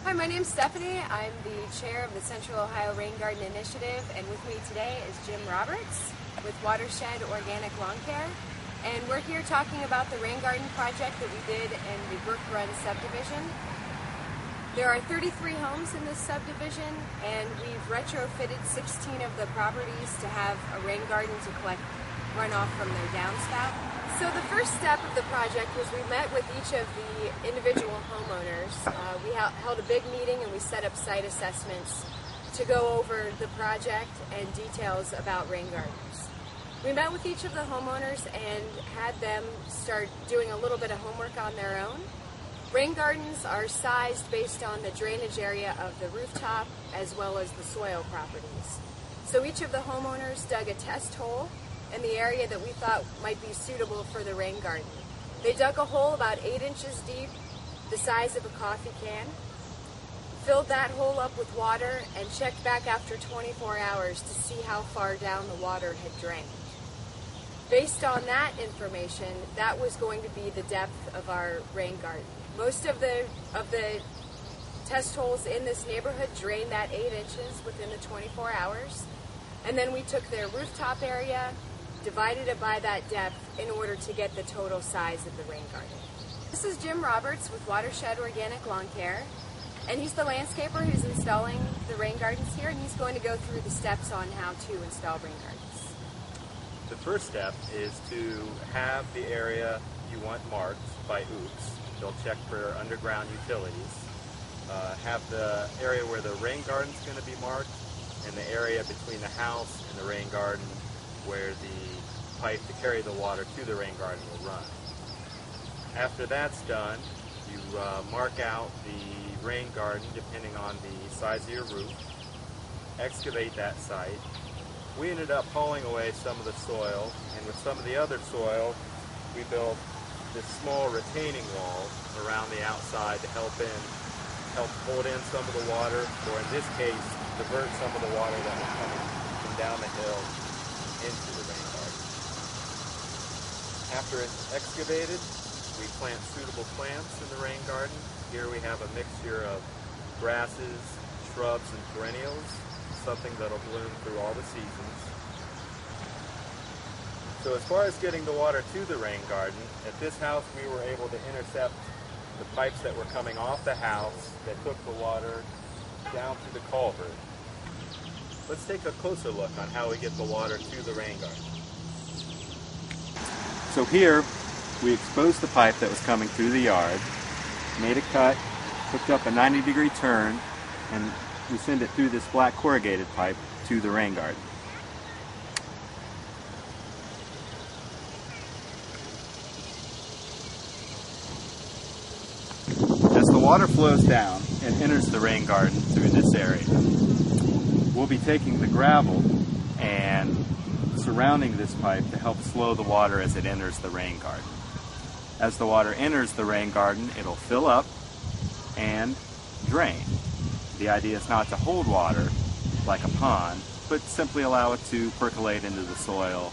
Hi, my name's Stephanie. I'm the chair of the Central Ohio Rain Garden Initiative, and with me today is Jim Roberts with Watershed Organic Lawn Care. And we're here talking about the rain garden project that we did in the Brook Run subdivision. There are 33 homes in this subdivision, and we've retrofitted 16 of the properties to have a rain garden to collect runoff from their downspout. So the first step of the project was we met with each of the individual homeowners. We held a big meeting and we set up site assessments to go over the project and details about rain gardens. We met with each of the homeowners and had them start doing a little bit of homework on their own. Rain gardens are sized based on the drainage area of the rooftop as well as the soil properties. So each of the homeowners dug a test hole in the area that we thought might be suitable for the rain garden. They dug a hole about 8 inches deep, the size of a coffee can, filled that hole up with water, and checked back after 24 hours to see how far down the water had drained. Based on that information, that was going to be the depth of our rain garden. Most of the test holes in this neighborhood drained that 8 inches within the 24 hours. And then we took their rooftop area, divided it by that depth in order to get the total size of the rain garden. This is Jim Roberts with Watershed Organic Lawn Care, and he's the landscaper who's installing the rain gardens here, and he's going to go through the steps on how to install rain gardens. The first step is to have the area you want marked by OOPS. They'll check for underground utilities. Have the area where the rain garden's going to be marked, and the area between the house and the rain garden where the pipe to carry the water to the rain garden will run. After that's done, you mark out the rain garden depending on the size of your roof, excavate that site. We ended up hauling away some of the soil, and with some of the other soil, we built this small retaining wall around the outside to help hold in some of the water, or in this case, divert some of the water that was coming from down the hill into the rain garden. After it's excavated, we plant suitable plants in the rain garden. Here we have a mixture of grasses, shrubs, and perennials, something that'll bloom through all the seasons. So as far as getting the water to the rain garden, at this house we were able to intercept the pipes that were coming off the house that took the water down to the culvert. Let's take a closer look on how we get the water to the rain garden. So here, we exposed the pipe that was coming through the yard, made a cut, hooked up a 90-degree turn, and we send it through this black corrugated pipe to the rain garden. As the water flows down and enters the rain garden through this area, we'll be taking the gravel and surrounding this pipe to help slow the water as it enters the rain garden. As the water enters the rain garden, it'll fill up and drain. The idea is not to hold water like a pond, but simply allow it to percolate into the soil